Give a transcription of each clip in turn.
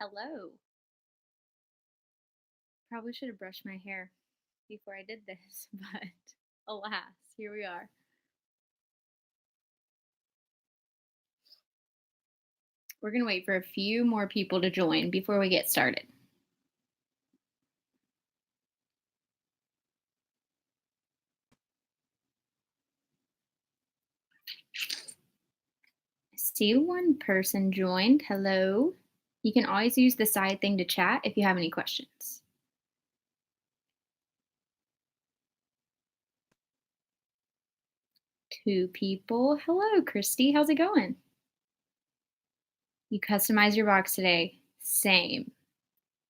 Hello. Probably should have brushed my hair before I did this, but alas, here we are. We're going to wait for a few more people to join before we get started. I see one person joined. Hello. You can always use the side thing to chat if you have any questions. Two people. Hello, Christy. How's it going? You customized your box today. Same.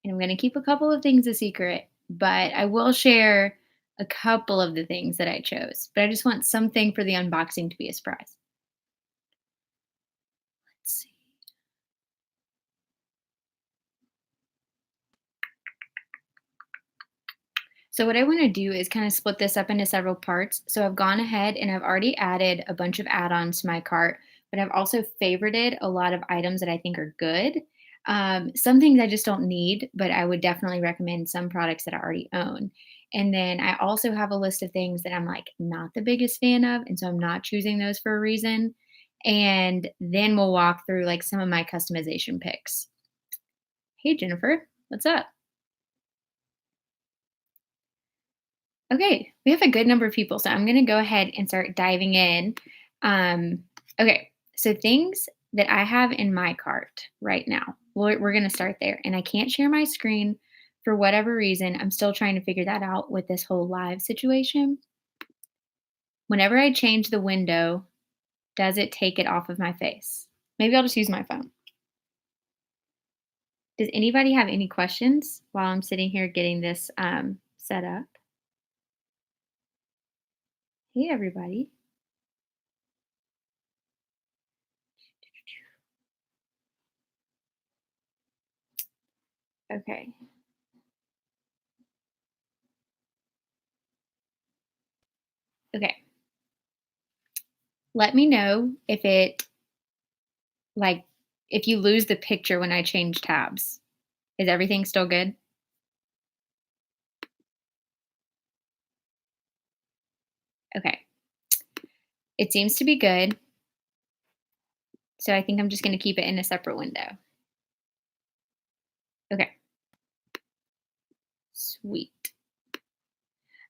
And I'm going to keep a couple of things a secret, but I will share a couple of the things that I chose. But I just want something for the unboxing to be a surprise. Let's see. So what I want to do is kind of split this up into several parts. So I've gone ahead and I've already added a bunch of add-ons to my cart, but I've also favorited a lot of items that I think are good. Some things I just don't need, but I would definitely recommend some products that I already own. And then I also have a list of things that I'm like not the biggest fan of, and so I'm not choosing those for a reason. And then we'll walk through like some of my customization picks. Hey Jennifer, what's up? Okay, we have a good number of people, so I'm going to go ahead and start diving in. Okay, so things that I have in my cart right now, we're going to start there. And I can't share my screen for whatever reason. I'm still trying to figure that out with this whole live situation. Whenever I change the window, does it take it off of my face? Maybe I'll just use my phone. Does anybody have any questions while I'm sitting here getting this set up? Hey, everybody. Okay. Okay. Let me know if like, if you lose the picture when I change tabs. Is everything still good? Okay. It seems to be good. So I think I'm just going to keep it in a separate window. Okay. Sweet.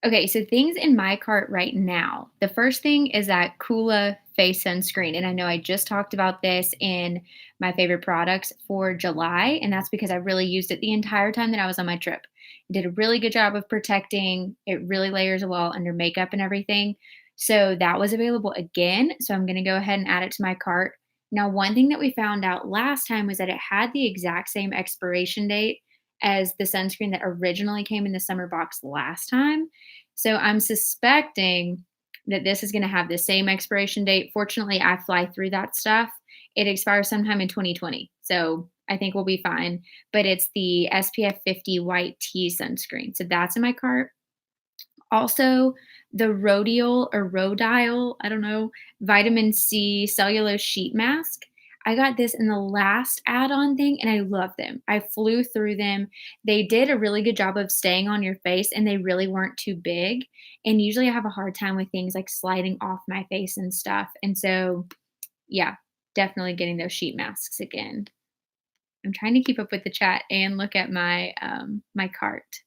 Okay, so things in my cart right now. The first thing is that Kula face sunscreen. And I know I just talked about this in my favorite products for July. And that's because I really used it the entire time that I was on my trip. It did a really good job of protecting. It really layers well under makeup and everything. So that was available again. So I'm going to go ahead and add it to my cart. Now, one thing that we found out last time was that it had the exact same expiration date as the sunscreen that originally came in the summer box last time. So I'm suspecting that this is going to have the same expiration date. Fortunately, I fly through that stuff. It expires sometime in 2020. So I think we'll be fine. But it's the SPF 50 white tea sunscreen. So that's in my cart. Also, the Rhodial, I don't know, vitamin C cellulose sheet mask. I got this in the last add-on thing and I love them. I flew through them. They did a really good job of staying on your face and they really weren't too big. And usually I have a hard time with things like sliding off my face and stuff. And so, yeah, definitely getting those sheet masks again. I'm trying to keep up with the chat and look at my cart.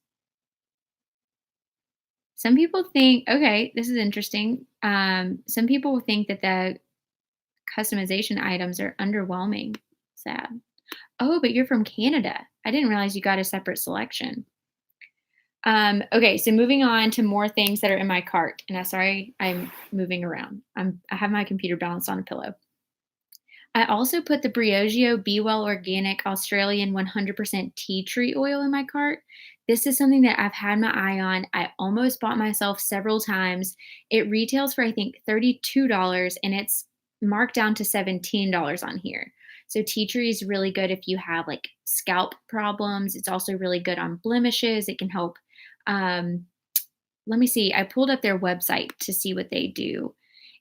Some people think, okay, this is interesting. Some people think that the customization items are underwhelming. Sad. Oh, but you're from Canada. I didn't realize you got a separate selection. Okay, so moving on to more things that are in my cart. And I'm sorry, I'm moving around. I have my computer balanced on a pillow. I also put the Briogeo Be Well Organic Australian 100% tea tree oil in my cart. This is something that I've had my eye on. I almost bought myself several times. It retails for, I think, $32 and it's marked down to $17 on here. So tea tree is really good if you have like scalp problems. It's also really good on blemishes. It can help. Um, Let me see. I pulled up their website to see what they do.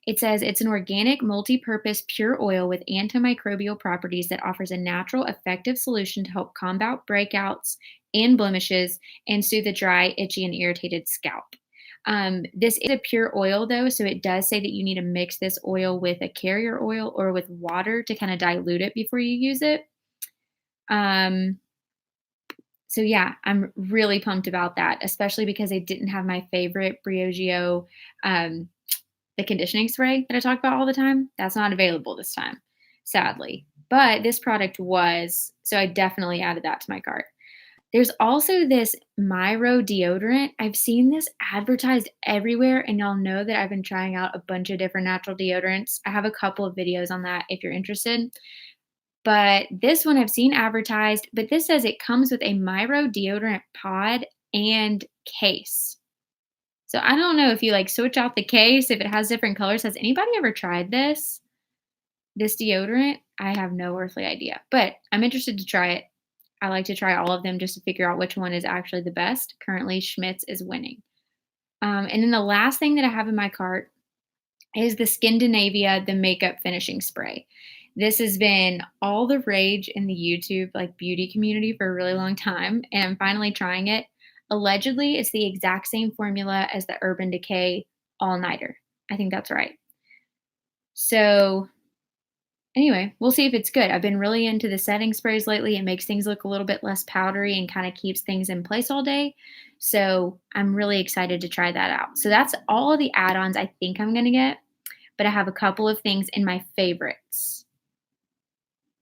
It says it's an organic, multi-purpose, pure oil with antimicrobial properties that offers a natural, effective solution to help combat breakouts and blemishes and soothe a dry, itchy, and irritated scalp. This is a pure oil though, so it does say that you need to mix this oil with a carrier oil or with water to kind of dilute it before you use it. Um, so yeah, I'm really pumped about that, especially because I didn't have my favorite Briogeo, um, the conditioning spray that I talk about all the time. That's not available this time, sadly. But this product was, so I definitely added that to my cart. There's also this Myro deodorant. I've seen this advertised everywhere, and y'all know that I've been trying out a bunch of different natural deodorants. I have a couple of videos on that if you're interested. But this one I've seen advertised, but this says it comes with a Myro deodorant pod and case. So I don't know if you like switch out the case, if it has different colors. Has anybody ever tried this deodorant? I have no earthly idea, but I'm interested to try it. I like to try all of them just to figure out which one is actually the best. Currently, Schmidt's is winning. And then the last thing that I have in my cart is the Skindinavia, the makeup finishing spray. This has been all the rage in the YouTube like beauty community for a really long time, and I'm finally trying it. Allegedly, it's the exact same formula as the Urban Decay All Nighter. I think that's right. So anyway, we'll see if it's good. I've been really into the setting sprays lately. It makes things look a little bit less powdery and kind of keeps things in place all day. So I'm really excited to try that out. So that's all of the add-ons I think I'm going to get, but I have a couple of things in my favorites.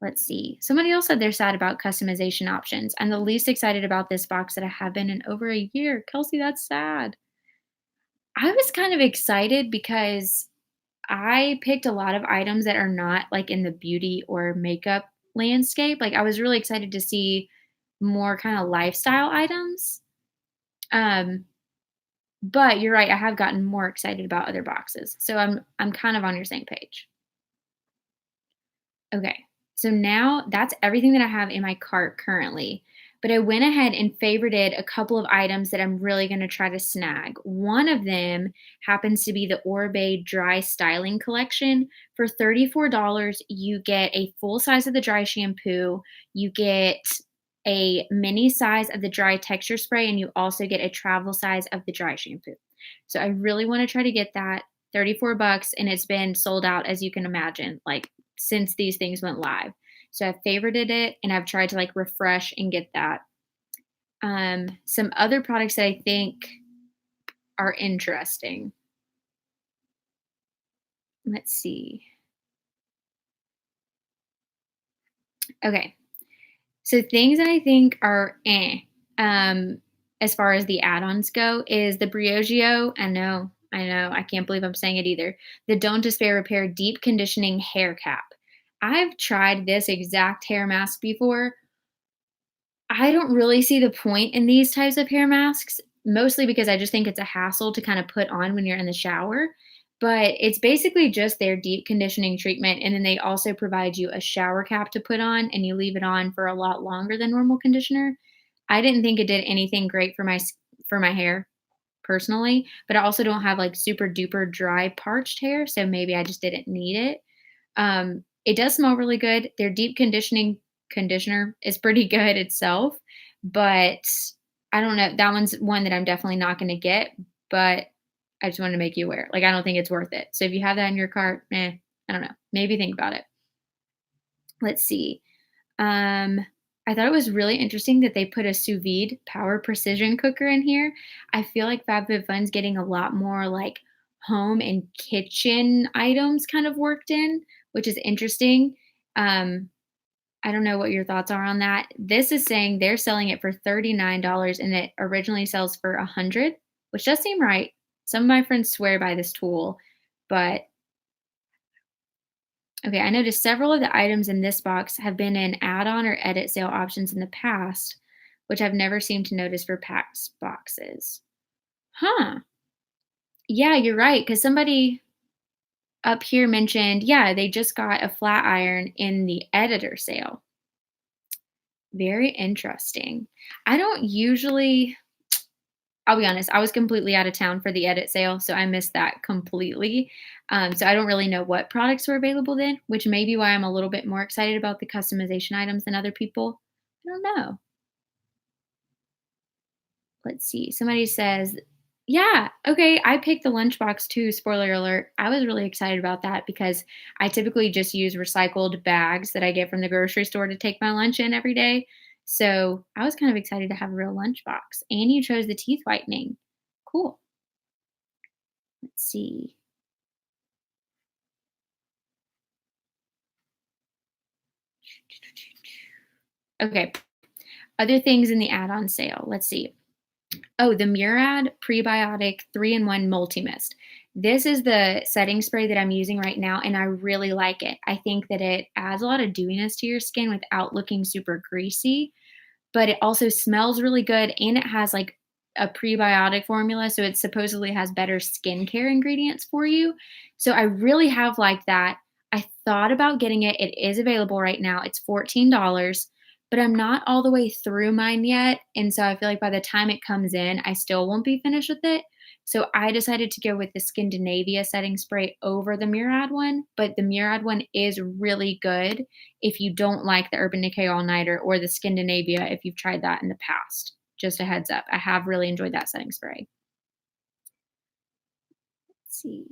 Let's see. Somebody else said they're sad about customization options. I'm the least excited about this box that I have been in over a year. Kelsey, that's sad. I was kind of excited because I picked a lot of items that are not like in the beauty or makeup landscape. Like I was really excited to see more kind of lifestyle items. Um, but you're right, I have gotten more excited about other boxes. So I'm kind of on your same page. Okay. So now that's everything that I have in my cart currently. But I went ahead and favorited a couple of items that I'm really going to try to snag. One of them happens to be the Oribe Dry Styling Collection. For $34, you get a full size of the dry shampoo, you get a mini size of the dry texture spray, and you also get a travel size of the dry shampoo. So I really want to try to get that. 34 bucks, and it's been sold out, as you can imagine, like since these things went live. So I've favorited it and I've tried to like refresh and get that. Some other products that I think are interesting. Let's see. Okay. So things that I think are um, as far as the add-ons go is the Briogeo. I can't believe I'm saying it either. The Don't Despair Repair Deep Conditioning Hair Cap. I've tried this exact hair mask before. I don't really see the point in these types of hair masks, mostly because I just think it's a hassle to kind of put on when you're in the shower. But it's basically just their deep conditioning treatment. And then they also provide you a shower cap to put on, and you leave it on for a lot longer than normal conditioner. I didn't think it did anything great for for my hair personally, but I also don't have like super duper dry parched hair, so maybe I just didn't need it. It does smell really good. Their deep conditioning conditioner is pretty good itself, but I don't know. That one's one that I'm definitely not going to get, but I just wanted to make you aware. Like, I don't think it's worth it. So if you have that in your cart, I don't know. Maybe think about it. Let's see. Um, I thought it was really interesting that they put a sous vide power precision cooker in here. I feel like FabFitFun's getting a lot more like home and kitchen items kind of worked in, which is interesting. Um, I don't know what your thoughts are on that. This is saying they're selling it for $39 and it originally sells for 100, which does seem right. Some of my friends swear by this tool, but okay, I noticed several of the items in this box have been in add-on or edit sale options in the past, which I've never seemed to notice for packs boxes. Huh. Yeah, you're right. Because somebody up here mentioned, yeah, they just got a flat iron in the editor sale. Very interesting. I don't usually I'll be honest, I was completely out of town for the edit sale, so I missed that completely. So I don't really know what products were available then, which may be why I'm a little bit more excited about the customization items than other people. I don't know. Let's see. Somebody says, yeah, okay, I picked the lunchbox too. Spoiler alert. I was really excited about that because I typically just use recycled bags that I get from the grocery store to take my lunch in every day. So I was kind of excited to have a real lunchbox. And you chose the teeth whitening. Cool. Let's see. Okay. Other things in the add on sale. Let's see. Oh, the Murad Prebiotic 3-in-1 Multi-Mist. This is the setting spray that I'm using right now, and I really like it. I think that it adds a lot of dewiness to your skin without looking super greasy, but it also smells really good, and it has, like, a prebiotic formula, so it supposedly has better skincare ingredients for you. So I really have liked that. I thought about getting it. It is available right now. It's $14, but I'm not all the way through mine yet, and so I feel like by the time it comes in, I still won't be finished with it. So I decided to go with the Skindinavia setting spray over the Murad one, but the Murad one is really good if you don't like the Urban Decay All Nighter or the Skindinavia if you've tried that in the past. Just a heads up. I have really enjoyed that setting spray. Let's see.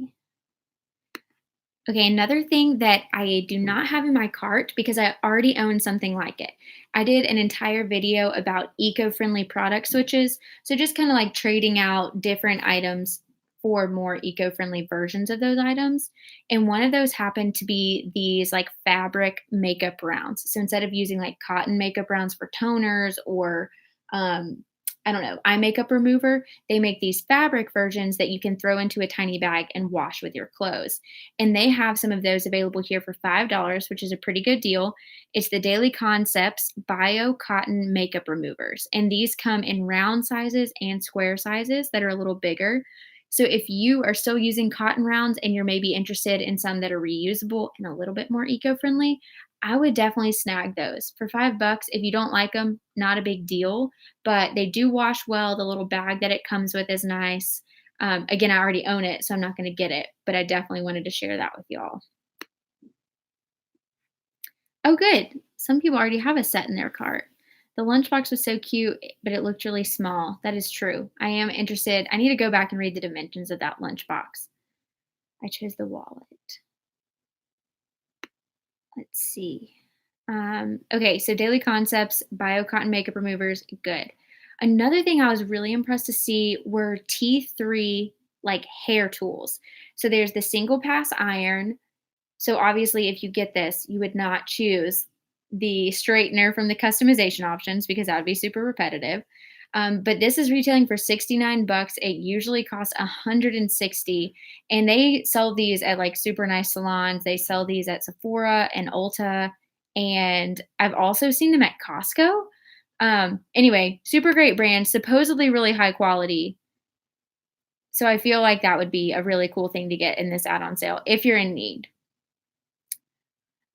Okay, another thing that I do not have in my cart because I already own something like it. I did an entire video about eco-friendly product switches. So just kind of like trading out different items for more eco-friendly versions of those items. And one of those happened to be these like fabric makeup rounds. So instead of using like cotton makeup rounds for toners or um, I don't know, eye makeup remover, they make these fabric versions that you can throw into a tiny bag and wash with your clothes. And they have some of those available here for $5, which is a pretty good deal. It's the Daily Concepts Bio Cotton Makeup Removers. And these come in round sizes and square sizes that are a little bigger. So if you are still using cotton rounds and you're maybe interested in some that are reusable and a little bit more eco-friendly, I would definitely snag those. For $5, if you don't like them, not a big deal, but they do wash well. The little bag that it comes with is nice. Again, I already own it, so I'm not going to get it, but I definitely wanted to share that with y'all. Oh, good. Some people already have a set in their cart. The lunchbox was so cute, but it looked really small. That is true. I am interested. I need to go back and read the dimensions of that lunchbox. I chose the wallet. Let's see. Okay, so Daily Concepts, Bio Cotton Makeup Removers, good. Another thing I was really impressed to see were T3 like hair tools. So there's the single pass iron. So obviously, if you get this, you would not choose the straightener from the customization options because that would be super repetitive. But this is retailing for 69 bucks. It usually costs 160, and they sell these at like super nice salons. They sell these at Sephora and Ulta, and I've also seen them at Costco. Anyway, super great brand, supposedly really high quality. So I feel like that would be a really cool thing to get in this add-on sale if you're in need.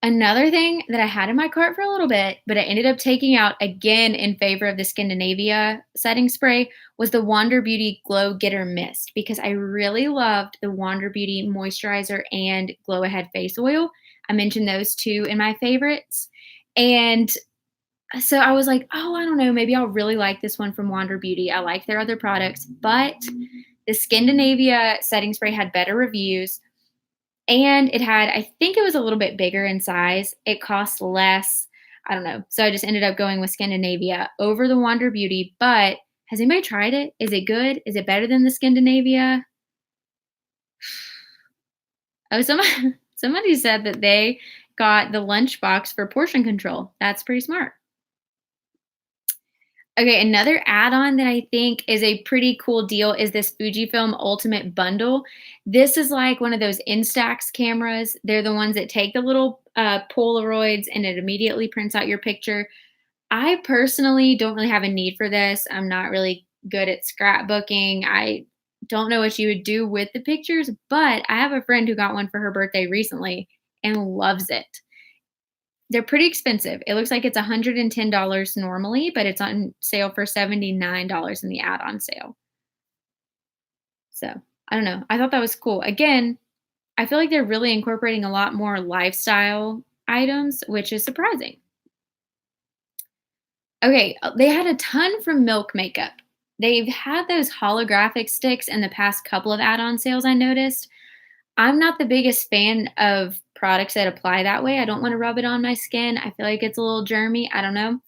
Another thing that I had in my cart for a little bit, but I ended up taking out again in favor of the Skindinavia setting spray was the Wander Beauty Glow Getter Mist because I really loved the Wander Beauty moisturizer and Glow Ahead face oil. I mentioned those two in my favorites. And so I was like, oh, I don't know, maybe I'll really like this one from Wander Beauty. I like their other products, but the Skindinavia setting spray had better reviews. And it had, I think it was a little bit bigger in size. It cost less. I don't know. So I just ended up going with Skindinavia over the Wander Beauty. But has anybody tried it? Is it good? Is it better than the Skindinavia? Oh, somebody said that they got the lunchbox for portion control. That's pretty smart. Okay, another add-on that I think is a pretty cool deal is this Fujifilm Ultimate Bundle. This is like one of those Instax cameras. They're the ones that take the little Polaroids and it immediately prints out your picture. I personally don't really have a need for this. I'm not really good at scrapbooking. I don't know what you would do with the pictures, but I have a friend who got one for her birthday recently and loves it. They're pretty expensive. It looks like it's $110 normally, but it's on sale for $79 in the add-on sale. So I don't know. I thought that was cool. Again, I feel like they're really incorporating a lot more lifestyle items, which is surprising. Okay, they had a ton from Milk Makeup. They've had those holographic sticks in the past couple of add-on sales I noticed. I'm not the biggest fan of products that apply that way. I don't want to rub it on my skin. I feel like it's a little germy. I don't know.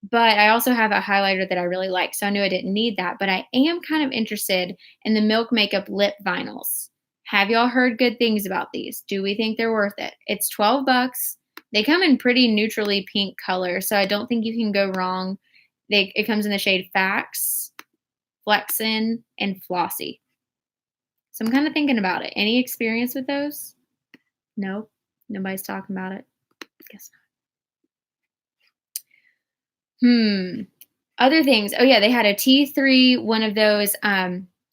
But I also have a highlighter that I really like, so I knew I didn't need that. But I am kind of interested in the Milk Makeup lip vinyls. Have y'all heard good things about these? Do we think they're worth it? It's 12 bucks. They come in pretty neutrally pink color, so I don't think you can go wrong. It comes in the shade Fax, Flexin, and Flossy. So I'm kind of thinking about it. Any experience with those? No, nobody's talking about it. Guess not. Other things. Oh yeah, they had a T3, one of those.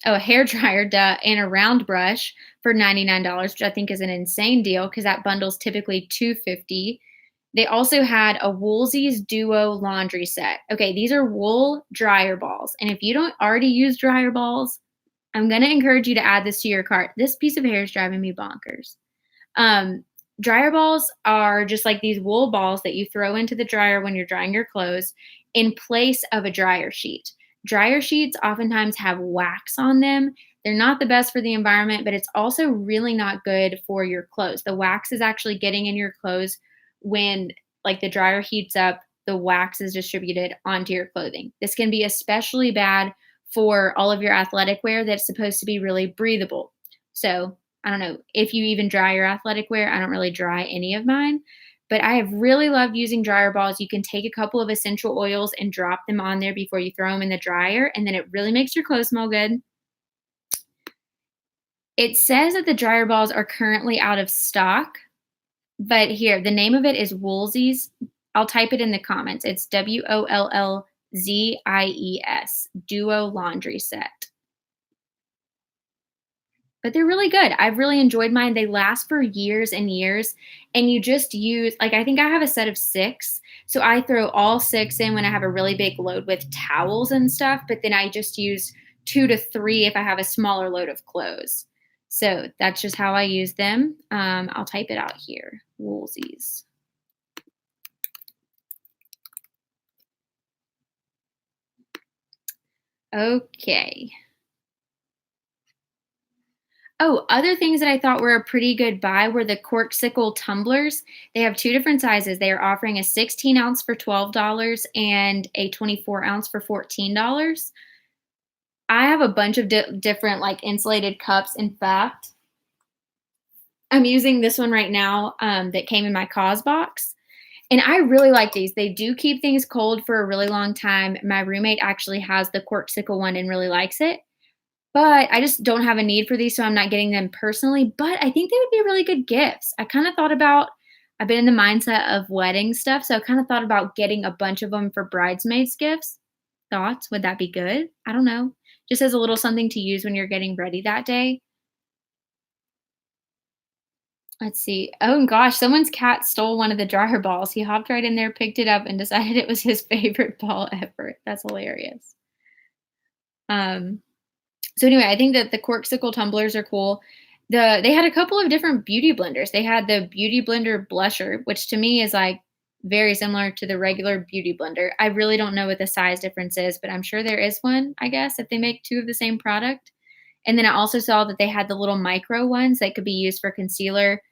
A hair dryer, duh, and a round brush for $99, which I think is an insane deal because that bundle's typically $250. They also had a Woolsey's Duo laundry set. Okay, these are wool dryer balls, and if you don't already use dryer balls, I'm gonna encourage you to add this to your cart. This piece of hair is driving me bonkers. Um, Dryer balls are just like these wool balls that you throw into the dryer when you're drying your clothes in place of a dryer sheet. Dryer sheets oftentimes have wax on them. They're not the best for the environment, but it's also really not good for your clothes. The wax is actually getting in your clothes when like the dryer heats up, the wax is distributed onto your clothing. This can be especially bad for all of your athletic wear that's supposed to be really breathable. So I don't know if you even dry your athletic wear. I don't really dry any of mine, but I have really loved using dryer balls. You can take a couple of essential oils and drop them on there before you throw them in the dryer, and then it really makes your clothes smell good. It says that the dryer balls are currently out of stock, but here, the name of it is Woolsey's. I'll type it in the comments. It's WOLLZIES, Duo Laundry Set. But they're really good. I've really enjoyed mine. They last for years and years, and you just use like, I think I have a set of 6, so I throw all 6 in when I have a really big load with towels and stuff, but then I just use 2 to 3 if I have a smaller load of clothes. So that's just how I use them. I'll type it out here, Woolsey's. Okay. Oh, other things that I thought were a pretty good buy were the Corksicle tumblers. They have 2 different sizes. They are offering a 16 ounce for $12 and a 24 ounce for $14. I have a bunch of different like insulated cups. In fact, I'm using this one right now that came in my cause box. And I really like these. They do keep things cold for a really long time. My roommate actually has the Corksicle one and really likes it. But I just don't have a need for these, so I'm not getting them personally, but I think they would be really good gifts. I kinda thought about I've been in the mindset of wedding stuff, so I kinda thought about getting a bunch of them for bridesmaids gifts. Thoughts? Would that be good? I don't know. Just as a little something to use when you're getting ready that day. Let's see. Oh gosh, someone's cat stole one of the dryer balls. He hopped right in there, picked it up, and decided it was his favorite ball ever. That's hilarious. Um So anyway, I think that the Corksicle tumblers are cool. They had a couple of different beauty blenders. They had the Beauty Blender Blusher, which to me is like very similar to the regular beauty blender. I really don't know what the size difference is, but I'm sure there is one, I guess, if they make 2 of the same product. And then I also saw that they had the little micro ones that could be used for concealer.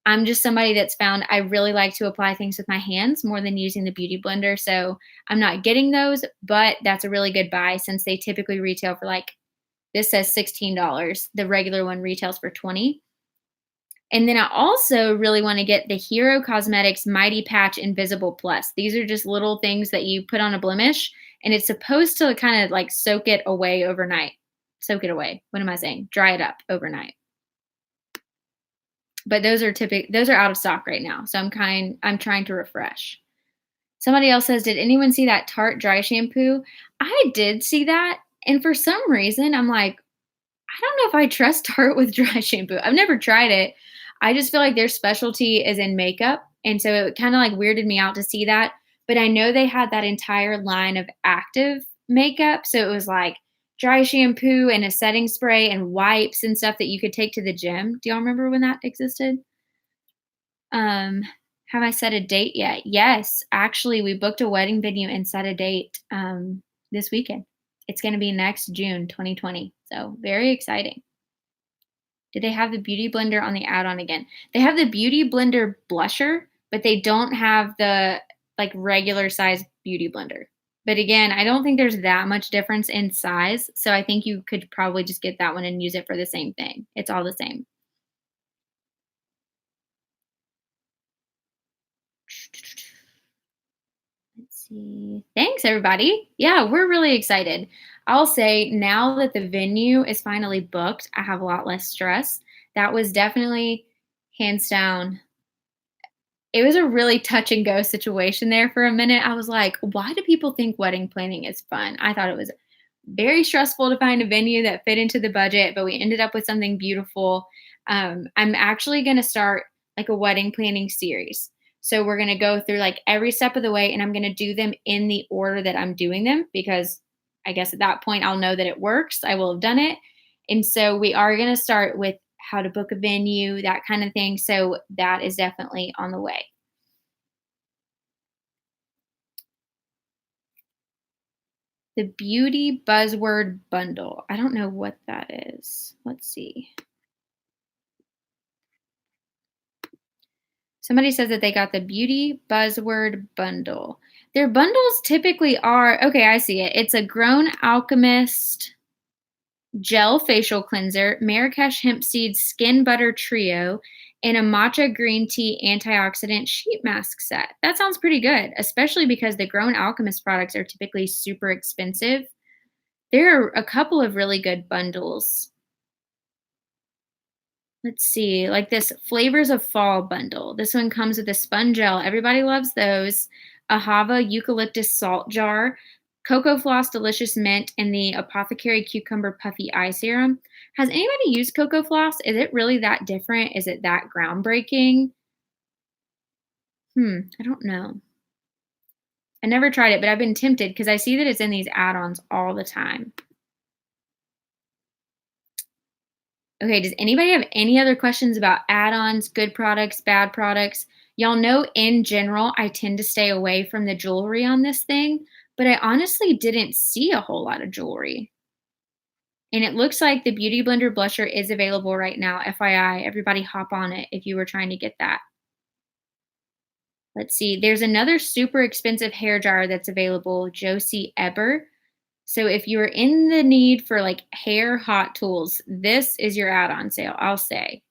I'm just somebody that's found I really like to apply things with my hands more than using the beauty blender. So I'm not getting those, but that's a really good buy since they typically retail for like this says $16. The regular one retails for 20. And then I also really want to get the Hero Cosmetics Mighty Patch Invisible Plus. These are just little things that you put on a blemish, and it's supposed to kind of like soak it away overnight. Soak it away. What am I saying? Dry it up overnight. But those are out of stock right now. So I'm trying to refresh. Somebody else says, "Did anyone see that Tarte dry shampoo?" I did see that. And for some reason, I'm like, I don't know if I trust Tarte with dry shampoo. I've never tried it. I just feel like their specialty is in makeup. And so it kind of like weirded me out to see that. But I know they had that entire line of active makeup. So it was like dry shampoo and a setting spray and wipes and stuff that you could take to the gym. Do y'all remember when that existed? Um, have I set a date yet? Yes, actually, we booked a wedding venue and set a date this weekend. It's going to be next June 2020. So, very exciting. Do they have the beauty blender on the add-on again? They have the beauty blender blusher, but they don't have the like regular size beauty blender. But again, I don't think there's that much difference in size, so I think you could probably just get that one and use it for the same thing. It's all the same. Let's see. Thanks, everybody. Yeah, we're really excited. I'll say now that the venue is finally booked, I have a lot less stress. That was definitely hands down. It was a really touch and go situation there for a minute. I was like, why do people think wedding planning is fun? I thought it was very stressful to find a venue that fit into the budget, but we ended up with something beautiful. I'm actually going to start like a wedding planning series. So we're going to go through like every step of the way and I'm going to do them in the order that I'm doing them because I guess at that point I'll know that it works. I will have done it. And so we are going to start with how to book a venue, that kind of thing. So that is definitely on the way. The beauty buzzword bundle. I don't know what that is. Let's see. Somebody says that they got the beauty buzzword bundle. Their bundles typically are okay, I see it. It's a Grown Alchemist gel facial cleanser, Marrakesh hemp seed skin butter trio, and a matcha green tea antioxidant sheet mask set. That sounds pretty good, especially because the Grown Alchemist products are typically super expensive. There are a couple of really good bundles. Let's see, like this Flavors of Fall bundle. This one comes with a sponge gel. Everybody loves those. A Hava eucalyptus salt jar, Cocoa Floss Delicious Mint, and the Apothecary Cucumber Puffy Eye Serum. Has anybody used Cocoa Floss? Is it really that different? Is it that groundbreaking? I don't know. I never tried it, but I've been tempted because I see that it's in these add-ons all the time. Okay, does anybody have any other questions about add-ons, good products, bad products? Y'all know in general, I tend to stay away from the jewelry on this thing, but I honestly didn't see a whole lot of jewelry. And it looks like the Beauty Blender blusher is available right now. FYI, everybody hop on it if you were trying to get that. Let's see, there's another super expensive hair dryer that's available, Josie Eber. So if you're in the need for like hair hot tools, this is your add-on sale, I'll say.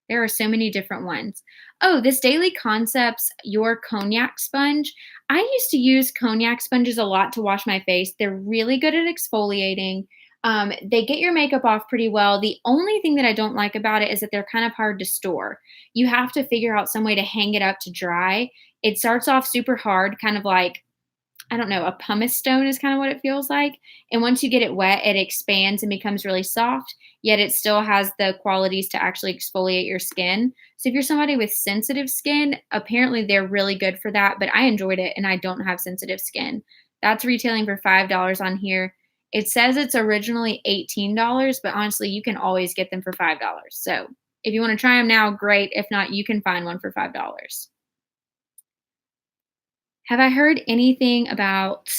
There are so many different ones. Oh, this Daily Concepts Your Cognac Sponge. I used to use cognac sponges a lot to wash my face. They're really good at exfoliating. They get your makeup off pretty well. The only thing that I don't like about it is that they're kind of hard to store. You have to figure out some way to hang it up to dry. It starts off super hard, kind of like I don't know, a pumice stone is kind of what it feels like. And once you get it wet, it expands and becomes really soft, yet it still has the qualities to actually exfoliate your skin. So if you're somebody with sensitive skin, apparently they're really good for that, but I enjoyed it and I don't have sensitive skin. That's retailing for $5 on here. It says it's originally $18, but honestly, you can always get them for $5. So if you want to try them now, great. If not, you can find one for $5. Have I heard anything about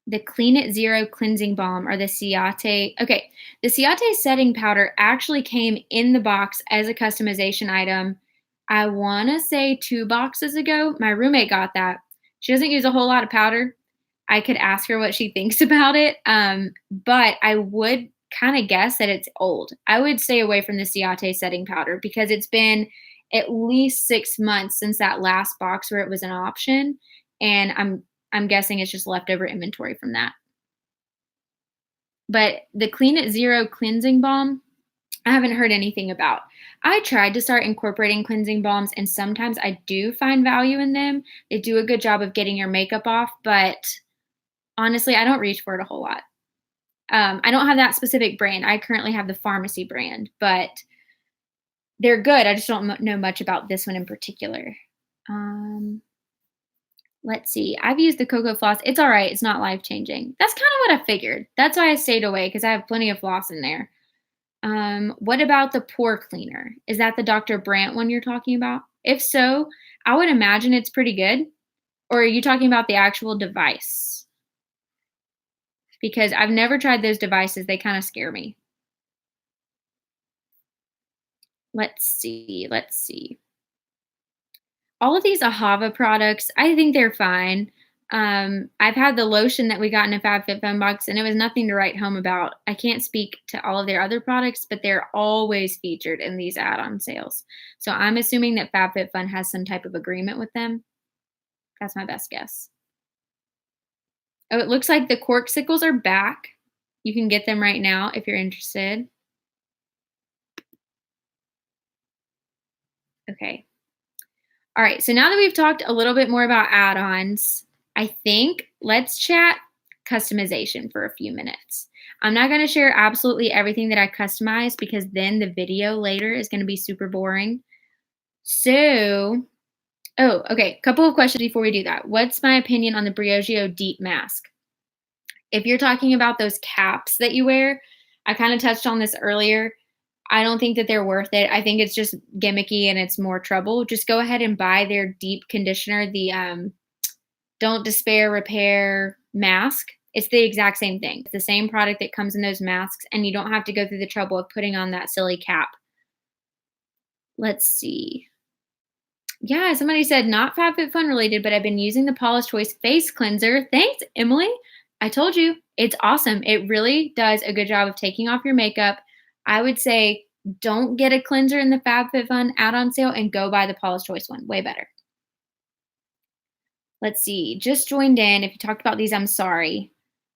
the Clean It Zero cleansing balm or the Ciate? Okay, the Ciate setting powder actually came in the box as a customization item. I want to say 2 boxes ago. My roommate got that. She doesn't use a whole lot of powder. I could ask her what she thinks about it, but I would kind of guess that it's old. I would stay away from the Ciate setting powder because it's been at least 6 months since that last box where it was an option, and I'm guessing it's just leftover inventory from that. But the Clean It Zero cleansing balm, I haven't heard anything about. I tried to start incorporating cleansing balms, and sometimes I do find value in them. They do a good job of getting your makeup off, but honestly, I don't reach for it a whole lot. I don't have that specific brand. I currently have the pharmacy brand, but they're good. I just don't know much about this one in particular. Let's see. I've used the cocoa floss. It's all right. It's not life changing. That's kind of what I figured. That's why I stayed away because I have plenty of floss in there. What about the pore cleaner? Is that the Dr. Brandt one you're talking about? If so, I would imagine it's pretty good. Or are you talking about the actual device? Because I've never tried those devices. They kind of scare me. Let's see. Let's see. All of these Ahava products, I think they're fine. I've had the lotion that we got in a FabFitFun box, and it was nothing to write home about. I can't speak to all of their other products, but they're always featured in these add-on sales. So I'm assuming that FabFitFun has some type of agreement with them. That's my best guess. Oh, it looks like the corksicles are back. You can get them right now if you're interested. Okay. All right, so now that we've talked a little bit more about add-ons, I think let's chat customization for a few minutes. I'm not going to share absolutely everything that I customize because then the video later is going to be super boring. So, oh, okay, couple of questions before we do that. What's my opinion on the Briogeo Deep Mask? If you're talking about those caps that you wear, I kind of touched on this earlier. I don't think that they're worth it. I think it's just gimmicky and it's more trouble. Just go ahead and buy their deep conditioner, the Don't Despair Repair mask. It's the exact same thing. It's the same product that comes in those masks, and you don't have to go through the trouble of putting on that silly cap. Let's see. Yeah, somebody said not FabFitFun related, but I've been using the Paula's Choice face cleanser. Thanks, Emily. I told you, it's awesome. It really does a good job of taking off your makeup. I would say don't get a cleanser in the FabFitFun add-on sale and go buy the Paula's Choice one. Way better. Let's see. Just joined in. If you talked about these, I'm sorry.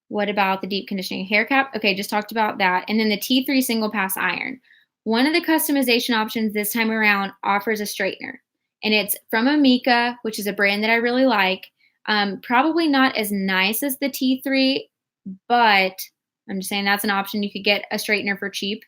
What about the deep conditioning hair cap? Okay, just talked about that. And then the T3 single pass iron. One of the customization options this time around offers a straightener. And it's from Amika, which is a brand that I really like. Probably not as nice as the T3, but I'm just saying that's an option. You could get a straightener for cheap.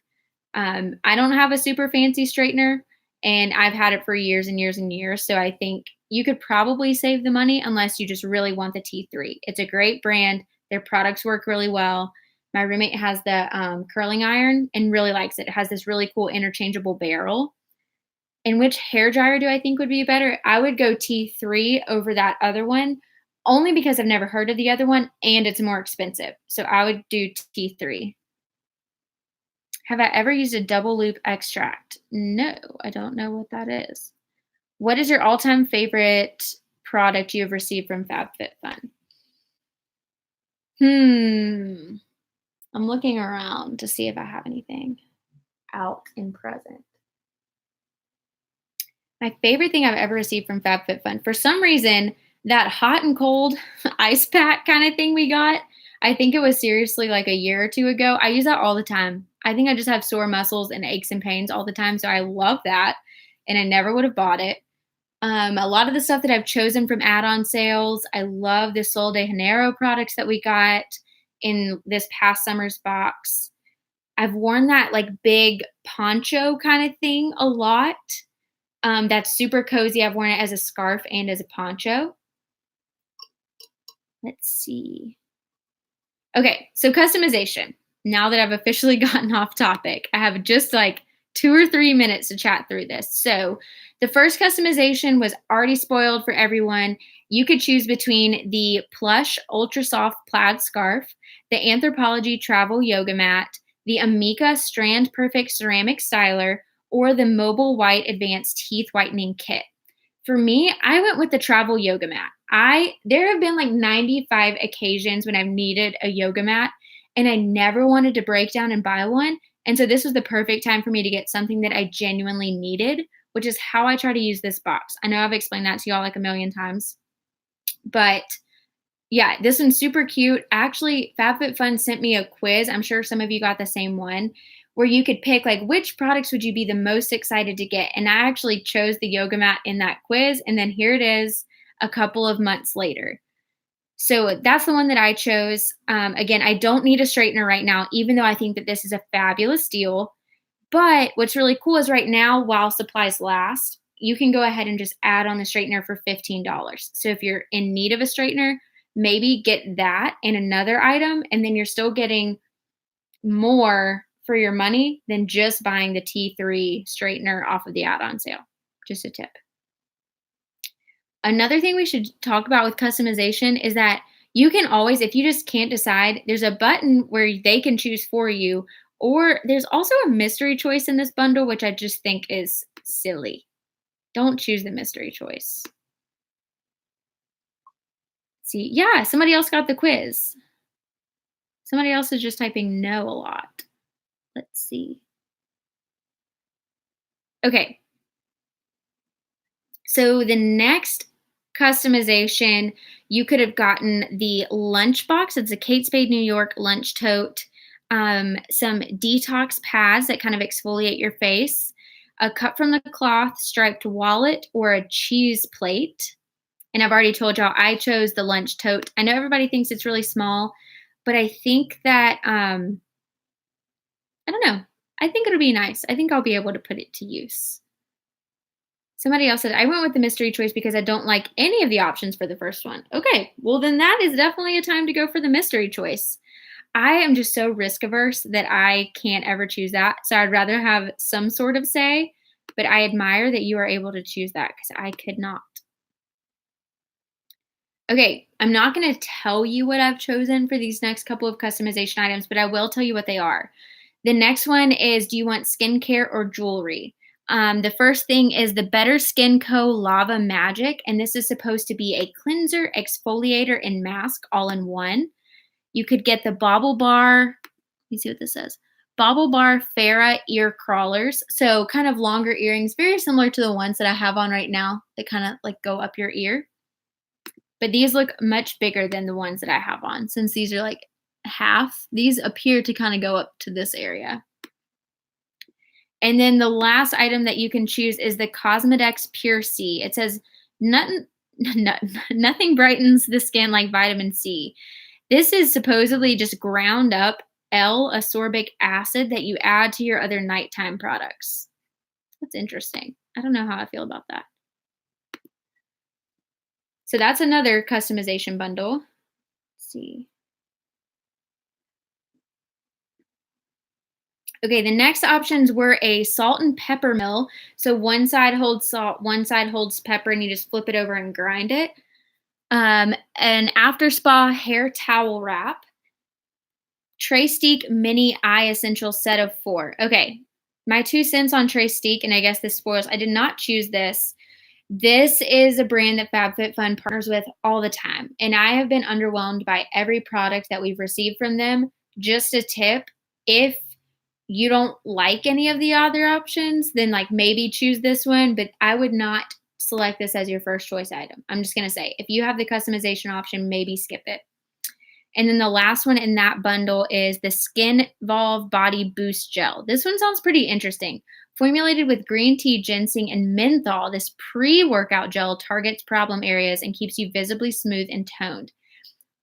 I don't have a super fancy straightener, and I've had it for years and years and years. So I think you could probably save the money unless you just really want the T3. It's a great brand. Their products work really well. My roommate has the curling iron and really likes it. It has this really cool interchangeable barrel. And which hair dryer do I think would be better? I would go T3 over that other one, only because I've never heard of the other one and it's more expensive. So I would do T3. Have I ever used a double loop extract? No, I don't know what that is. What is your all-time favorite product you have received from FabFitFun? I'm looking around to see if I have anything out in present. My favorite thing I've ever received from FabFitFun, for some reason, that hot and cold ice pack kind of thing we got, I think it was seriously like a year or two ago. I use that all the time. I think I just have sore muscles and aches and pains all the time. So I love that. And I never would have bought it. A lot of the stuff that I've chosen from add-on sales, I love the Sol de Janeiro products that we got in this past summer's box. I've worn that like big poncho kind of thing a lot. That's super cozy. I've worn it as a scarf and as a poncho. Let's see. Okay, so customization. Now that I've officially gotten off topic, I have just like 2 or 3 minutes to chat through this. So the first customization was already spoiled for everyone. You could choose between the plush ultra soft plaid scarf, the Anthropologie travel yoga mat, the Amika Strand Perfect ceramic styler, or the Mobile White Advanced Teeth Whitening Kit. For me, I went with the travel yoga mat. There have been like 95 occasions when I've needed a yoga mat and I never wanted to break down and buy one. And so this was the perfect time for me to get something that I genuinely needed, which is how I try to use this box. I know I've explained that to y'all like a million times, but yeah, this one's super cute. Actually, FabFitFun sent me a quiz. I'm sure some of you got the same one where you could pick like which products would you be the most excited to get. And I actually chose the yoga mat in that quiz. And then here it is a couple of months later. So that's the one that I chose. Again, I don't need a straightener right now, even though I think that this is a fabulous deal. But what's really cool is right now, while supplies last, you can go ahead and just add on the straightener for $15. So if you're in need of a straightener, maybe get that and another item, and then you're still getting more for your money than just buying the T3 straightener off of the add-on sale. Just a tip. Another thing we should talk about with customization is that you can always, if you just can't decide, there's a button where they can choose for you, or there's also a mystery choice in this bundle, which I just think is silly. Don't choose the mystery choice. See, yeah, somebody else got the quiz. Somebody else is just typing no a lot. Let's see. Okay. So the next customization, you could have gotten the lunchbox. It's a Kate Spade New York lunch tote, some detox pads that kind of exfoliate your face, a cut from the cloth striped wallet, or a cheese plate. And I've already told y'all I chose the lunch tote. I know everybody thinks it's really small, but I think that I don't know. I think it'll be nice. I think I'll be able to put it to use. Somebody else said, I went with the mystery choice because I don't like any of the options for the first one. Okay, well, then that is definitely a time to go for the mystery choice. I am just so risk averse that I can't ever choose that. So I'd rather have some sort of say, but I admire that you are able to choose that because I could not. Okay, I'm not going to tell you what I've chosen for these next couple of customization items, but I will tell you what they are. The next one is, do you want skincare or jewelry? The first thing is the Better Skin Co. Lava Magic, and this is supposed to be a cleanser, exfoliator, and mask all in one. You could get the Bobble Bar, let me see what this says. Bobble Bar Farah ear crawlers. So kind of longer earrings, very similar to the ones that I have on right now that kind of like go up your ear. But these look much bigger than the ones that I have on. Since these are like half, these appear to kind of go up to this area. And then the last item that you can choose is the Cosmedex Pure C. It says nothing brightens the skin like vitamin C. This is supposedly just ground up L-ascorbic acid that you add to your other nighttime products. That's interesting. I don't know how I feel about that. So that's another customization bundle. Let's see. Okay, the next options were a salt and pepper mill. So one side holds salt, one side holds pepper, and you just flip it over and grind it. An after spa hair towel wrap. Traystique Mini Eye Essential set of 4. Okay, my 2 cents on Traystique, and I guess this spoils. I did not choose this. This is a brand that FabFitFun partners with all the time, and I have been underwhelmed by every product that we've received from them. Just a tip, if you don't like any of the other options, then like maybe choose this one, but I would not select this as your first choice item. I'm just going to say, if you have the customization option, maybe skip it. And then the last one in that bundle is the Skin Volve Body Boost Gel. This one sounds pretty interesting. Formulated with green tea, ginseng, and menthol, this pre-workout gel targets problem areas and keeps you visibly smooth and toned.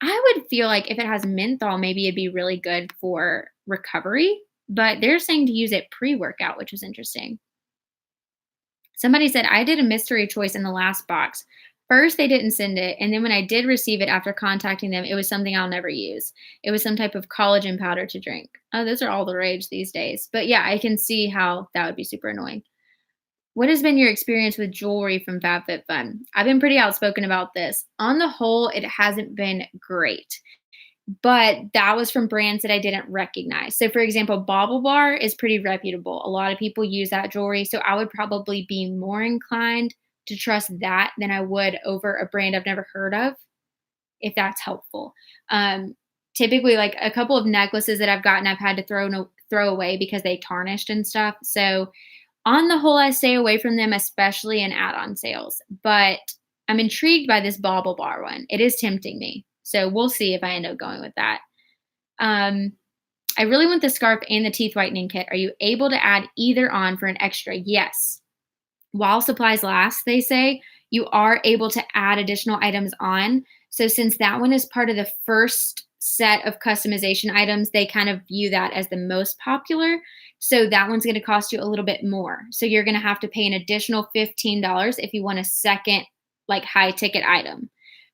I would feel like if it has menthol, maybe it'd be really good for recovery, but they're saying to use it pre-workout, which was interesting. Somebody said, I did a mystery choice in the last box. First, they didn't send it, and then when I did receive it after contacting them, it was something I'll never use. It was some type of collagen powder to drink. Oh, those are all the rage these days. But yeah, I can see how that would be super annoying. What has been your experience with jewelry from FabFitFun? I've been pretty outspoken about this. On the whole, it hasn't been great, but that was from brands that I didn't recognize. So for example, Bobble Bar is pretty reputable. A lot of people use that jewelry, so I would probably be more inclined to trust that than I would over a brand I've never heard of, if that's helpful. Typically, like a couple of necklaces that I've gotten, I've had to throw away because they tarnished and stuff. So on the whole, I stay away from them, especially in add-on sales. But I'm intrigued by this Bobble Bar one. It is tempting me. So we'll see if I end up going with that. I really want the scarf and the teeth whitening kit. Are you able to add either on for an extra? Yes. While supplies last, they say, you are able to add additional items on. So since that one is part of the first set of customization items, they kind of view that as the most popular. So that one's going to cost you a little bit more. So you're going to have to pay an additional $15 if you want a second like high ticket item.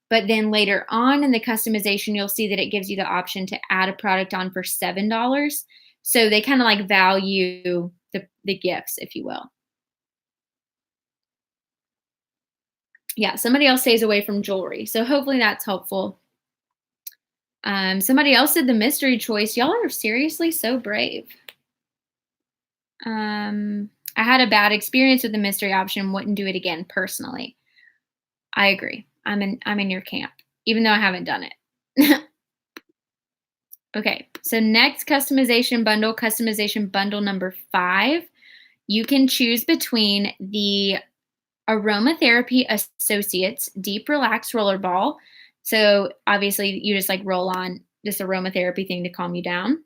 But then later on in the customization, you'll see that it gives you the option to add a product on for $7. So they kind of like value the gifts, if you will. Yeah, somebody else stays away from jewelry. So hopefully that's helpful. Somebody else did the mystery choice. Y'all are seriously so brave. I had a bad experience with the mystery option. Wouldn't do it again personally. I agree. I'm in your camp, even though I haven't done it. Okay, so next customization bundle number 5. You can choose between the Aromatherapy Associates Deep Relax Roller Ball. So obviously you just like roll on this aromatherapy thing to calm you down.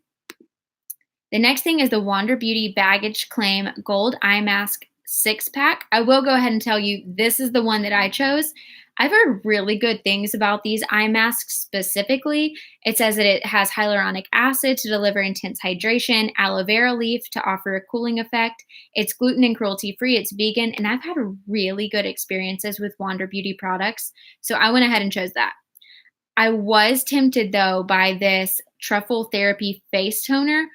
The next thing is the Wander Beauty Baggage Claim Gold Eye Mask 6-pack. I will go ahead and tell you this is the one that I chose. I've heard really good things about these eye masks specifically. It says that it has hyaluronic acid to deliver intense hydration, aloe vera leaf to offer a cooling effect. It's gluten and cruelty free, it's vegan, and I've had really good experiences with Wander Beauty products. So I went ahead and chose that. I was tempted though by this Truffle Therapy face toner,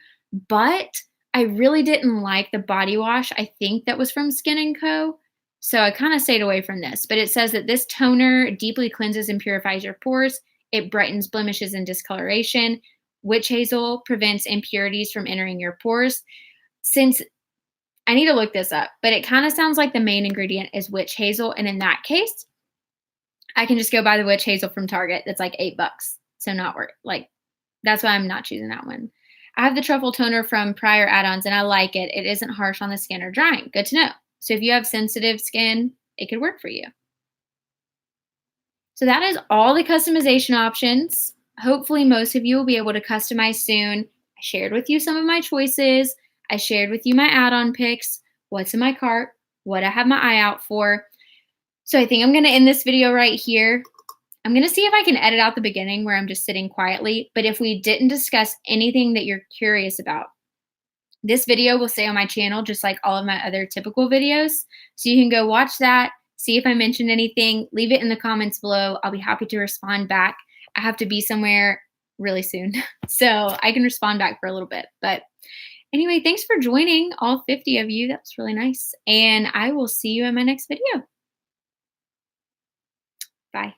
but I really didn't like the body wash. I think that was from Skin & Co. So I kind of stayed away from this, but it says that this toner deeply cleanses and purifies your pores. It brightens blemishes and discoloration. Witch hazel prevents impurities from entering your pores. Since I need to look this up, but it kind of sounds like the main ingredient is witch hazel. And in that case, I can just go buy the witch hazel from Target. That's like $8. So not worth like, that's why I'm not choosing that one. I have the truffle toner from Prior Add-ons and I like it. It isn't harsh on the skin or drying. Good to know. So if you have sensitive skin, it could work for you. So that is all the customization options. Hopefully most of you will be able to customize soon. I shared with you some of my choices. I shared with you my add-on picks, what's in my cart, what I have my eye out for. So I think I'm going to end this video right here. I'm going to see if I can edit out the beginning where I'm just sitting quietly. But if we didn't discuss anything that you're curious about, this video will stay on my channel just like all of my other typical videos. So you can go watch that, see if I mentioned anything, leave it in the comments below. I'll be happy to respond back. I have to be somewhere really soon, so I can respond back for a little bit. But anyway, thanks for joining, all 50 of you. That was really nice. And I will see you in my next video. Bye.